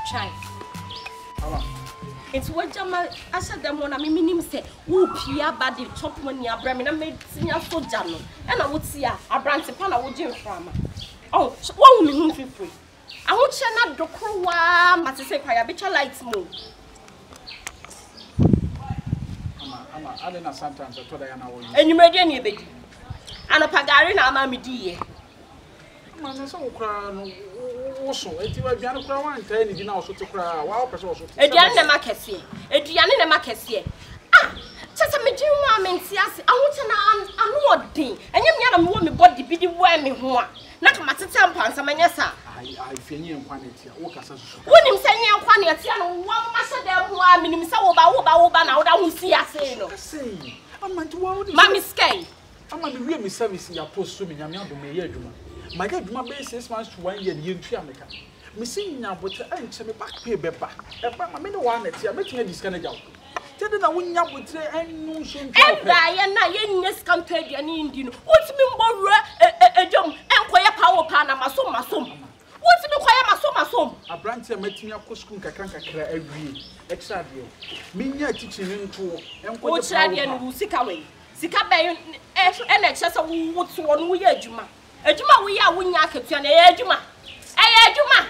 Try. It's what Jama I said them when I mean say, who Pia body top money a bramina made senior so jano. And I would see a branch upon a wood from. Oh, one woman free. I would share not the crew, but to say, I bet your lights move. I don't know sometimes I told I know. And you made any baby. And a pagarina, mammy dear. Man, so cry. Also, if you are going to cry one time, you know, so to cry. Wow, person. Ediana Macassi. Ediana Macassi. Ah, just a medium woman, Sias. I want an annual thing. And you have a woman body be the way me one. Not matter tampons, Manessa. I feel you in quantity. When him saying you quantity, and one master there who are minimum so about now that we see us say. I'm not to worry. Mammy Skay. I'm not really service in your post swimming. I'm not the mayor. My God, my base 6 months to 1 year in America. Missing now, but I ain't semi back pay better. I mean, one that you're making this kind of job. Tell them I wouldn't up with and no shame. And I am not compared to an Indian. What's me more a jump and quiet power pan and my son, my son. What's me quiet my son, my son? A branch of making a costume can't every extra year. Meaning teaching into and what's Radian who sick away. Sick away and excess of what's one we are, Juma. Ejuma we are winning and Ejuma. Ejuma.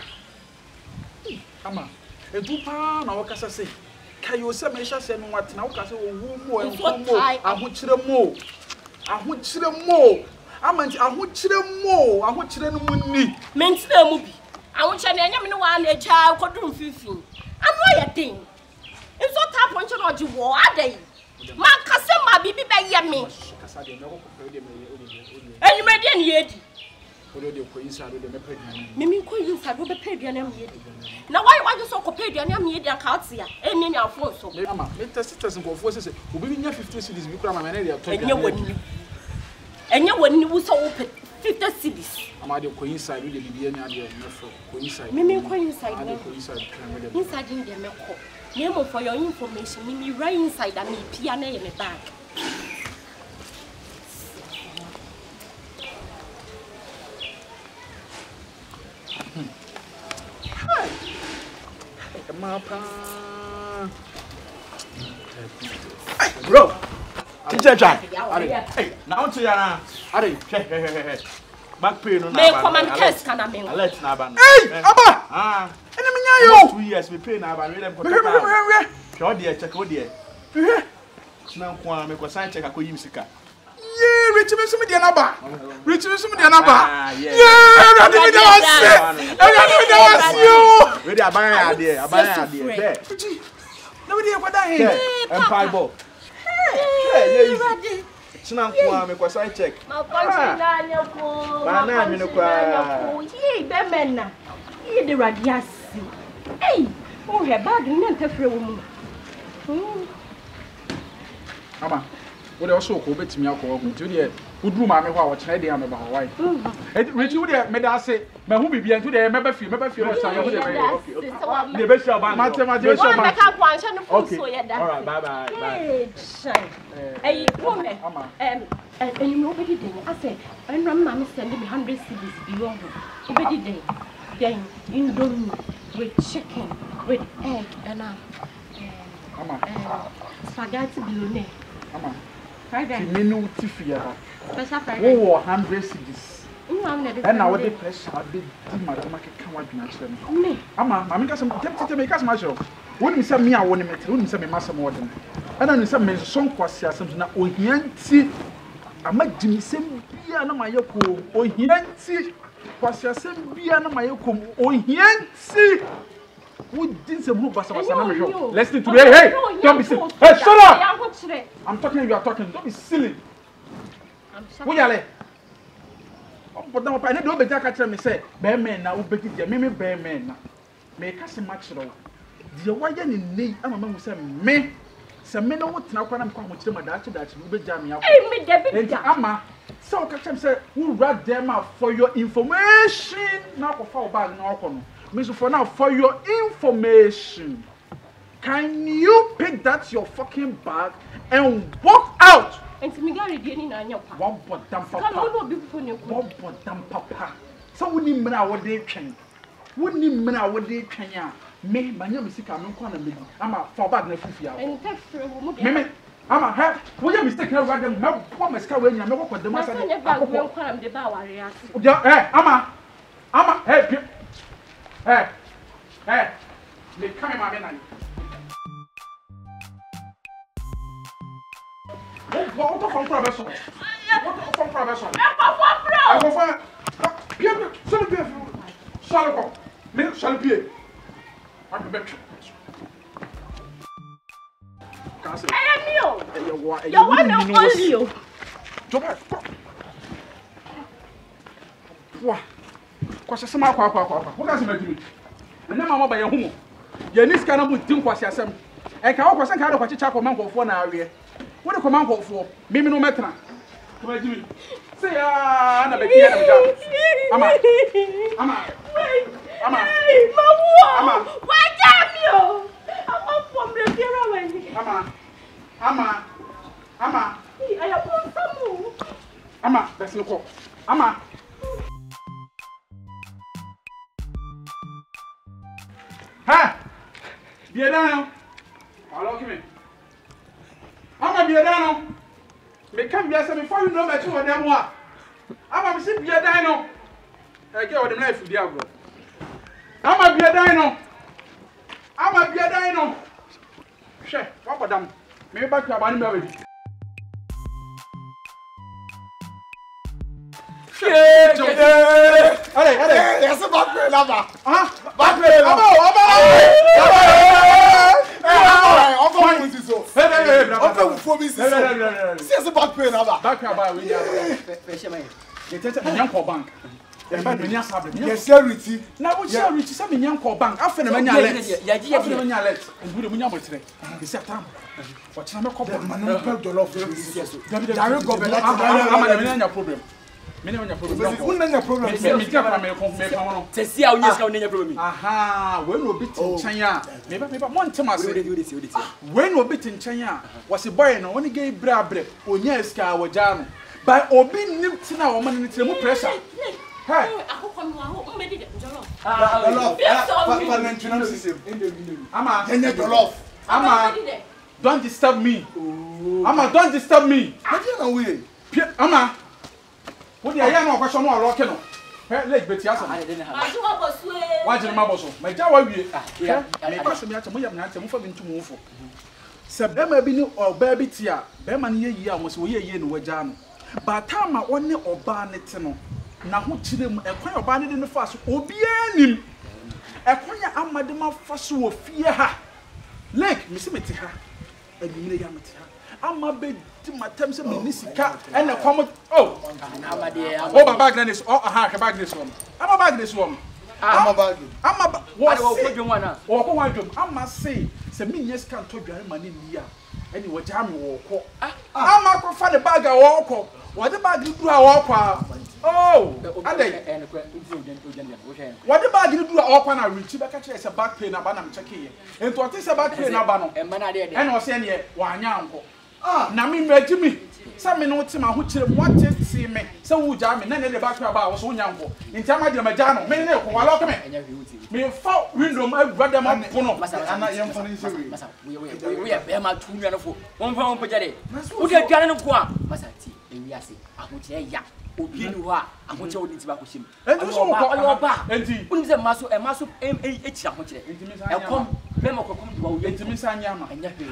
Ama. Edupa na wakasa say. Kayo se mesha se no wat na wakasa wo ahuchire mo. Ahuchire mo. Amanti ahuchire mo. Ahuchire no munni. Mentira mu bi. Ahuchire na enya me no wa na echa kodum fifin. Anu ya den. Enso tap on che no ji wo adai. Man kase ma bibi be ye me. Kasa de me ko de me. And you made any yet. Mimi could have a pedium yet. Now, why you so compared and yet and cards here? And in our phone so. Mamma, let us citizens go forces who be near 50 cities become a man. And you wouldn't was open 50 cities. I'm at the coincide with the Bibian idea coincide. Mimi coincide inside in the milk. Name for your information, Mimi right inside and me piano in the bag. Bro, teacher Jack. Hey, now to Yana. Hey. Back pain on my command test can I mean? Let's Naban. Hey, Abba! Ah, and 2 years we pay Naban. Sure, dear, check what dear. Now, Quan, make a sign check a coimsica. Yeah, Richard, some of the Anaba. Richard, some of the Anaba. Yeah, ready, I buy an idea. I buy an idea. Nobody ever died. Empire ball. Hey, Sina kwa me kwa side check. Ma punch na nyako. Bana me no kwa. Ye be menna. Ye de radiasi. Hey, o he bag na ntafre wo mu. Mama, what also ko betimi akọ ogun ti de uduru ma me ho a wo kire de am ba ho wai. Rechi wo de me da se me hu bibia ntu de me ba fi no sa yo de me. Okay. De be sha ba. Mate be sha ba. Ka kwa ansha no fu so ye da. All right, bye. Hey, woman. And you know what did I said, I know mammy sending me 100 CDs beyond her. What did then indomie with chicken, with egg, and spaghetti bolognese. Mama, fried rice. Menu tifia. Special fried rice. 100 CDs. And now what the pressure did my market come out naturally. Me. Mama, I got some tempted to make us myself. Wouldn't say me, I wouldn't say me, Master Morton. And then some men song quasi something that oh, yanty. I might do some piano my yoko, oh, yanty. Quasi some piano my yoko, oh, yanty. Who did some move as a listen to me. Hey, don't be silly. Hey, shut up. I'm talking, you are talking. Don't be silly. Who are they? But now, I don't be Jack. Me say, bear men now, Betty, me bear men now. Make us a match. The wire in need, I'm a man who said, me. Some men know now when I'm coming with them, that you will be jamming out. Hey, me, Debbie, Amma. So, Catch said, who write them out for your information? Now, for bag, no, Miss for now, for your information. Can you pick that your fucking bag and walk out? And to me, Gary, getting on your papa. One but damn papa. So, we need men out what they can. Wouldn't even men out what they can. me manya misika me kwa na me ama for bag na fufia me ama ha wo ya mistake na wada me kwa mesika we nya me kwa dem asa de akoko kwa na de ba ware ase ama me kame ma me na ni what the fuck problem so what the command for? Mimi no metra. Say na be kia na be ama why damn you I'm from the Bureau when ama I am from ama that's no call ama ha bien now alors kimi ama bien now me come here say before you know me to them wa ama me see bien dan no e get o dem life di agro ama bien dan no hwe wa bodam me ba tu abani me we allez yes back play là-bas back play aba c'est back play là-bas back aba we ya bank yes charity na wo charity say me nyanko bank afa na manya alert ya manya alert ndu de munya motre be say tam for chana me kobo man no pay dollar for David go be ama na menya problem menya problem unanya problem me tia kwa me ko me fa wono sesi a unyesika unenya problem aha we no bit nchan a me ba mo ntem ase we no bit nchan a wose boy no woni ge brabre onya esika wagya no by obi nim tina wo man ni tire mu pressure hey akoko no aho umedi de jollof ama jollof ama don't disturb me ama don't disturb me ama wo dia ya na okwaso no oroke no he leg beti aso wajin ma boso ma ja wa wie me kwaso mi acha mo yam na acha mo fa bi ntumu fo se bema bi ni oba bi ti a bema ne yeyi a mo se wo yeyi no wagya no ba tama woni oba ne te no na ho kire mu ekwan oba ne de no fa so obi anim ekwan ya amade ma fa so wo fie ha leg mi se meti ha adumire ya meti ha ama be ti matam se me nisika ene kwam baba bag na this aha ka bag this one ama bag this one ama what wo dwom na wo ko wan dwom ama say se me nyes kan to dware mane ni a ene wo jam wo ko ama ko fa the bag a wo ko wo de bag duru a wo kwa adai wo de bag duru a wo kwa na reach be ka kire se back pain na ba na me check ye ento o ti se back pain na ba no ene o se ne wo anya anko na me magimi sa me no ti ma ho kire mo ateti me se wo ja me na ne de back ba wo so nya anko nti ama de maja no me ne ko wala ko me fa window ma brother ma pono ana yem fo ni se masa we be ma tu nwa no fo won fa won pejade wo de dwane no ko a masa ti ewi ase ahoche ya obi ni ho a ahoche wo nti ba ko shim enti so ko ba enti unim se maso echi ahoche ekom be ma kokom di wo enti mi sanya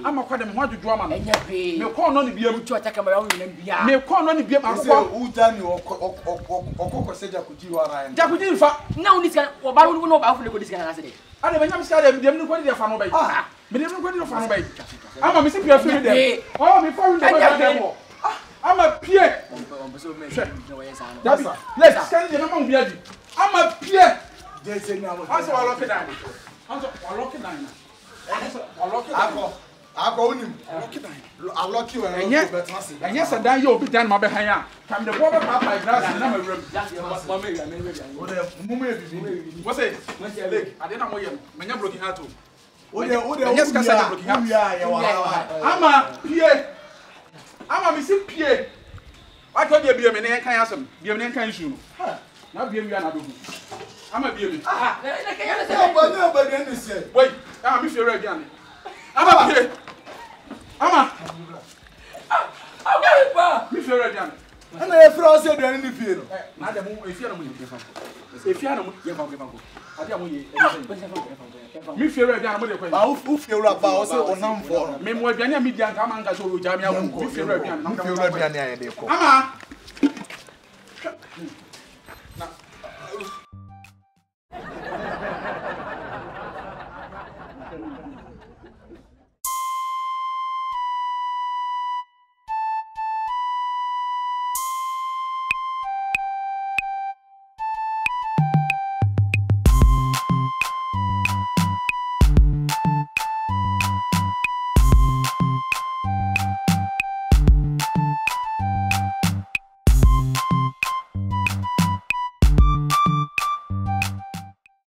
ama kwa de me ho adwodo ama no me ko no ne biam cho taka ma wo nyina bia me ko no ne biam akọ udani okoko seja kuji wara en jakuji fa na unisika wo ba wo no ba fu le ko disika na ase de ade banyam ska de dem ni ko de fa no bai me dem ni ko de fa no bai ama me se pia fi dem me fa wi de dem ama pie let's scan the number of ama pie jese ni amo aso wa lock down aso wa lock down wa lock down ako unim lock down a lock you and enye se dan ye obi dan ma be han a kam de bo be papa grass na ma wram mama ya me o de mumu e bibi what say leg ade na mo ye menya broken heart o de enye ska sa broken heart ya wa ama pie ama mi si pie wa to de bia me ne kan asem bia me ne kan issue no Na bia mi ana do. Ama bia mi. Ah, na ke ya se. Ba bia ni se. Wait, ah mi fere bia ni. Ama bia. Ama. Pa. Mi fere bia ni. Ana e fra se aduane ni fie no. Na de mo efia na mo ye fa. Efia na mo ye fa ko. Ade a mo ye. Mi fere bia na mo de ko. Ba u fie wura ba o se onam fo. Me mo aduane a mi dia nka ma nka so ro ja mi awu. Mi fere bia na. Mi fie wura aduane aye de ko. Ama.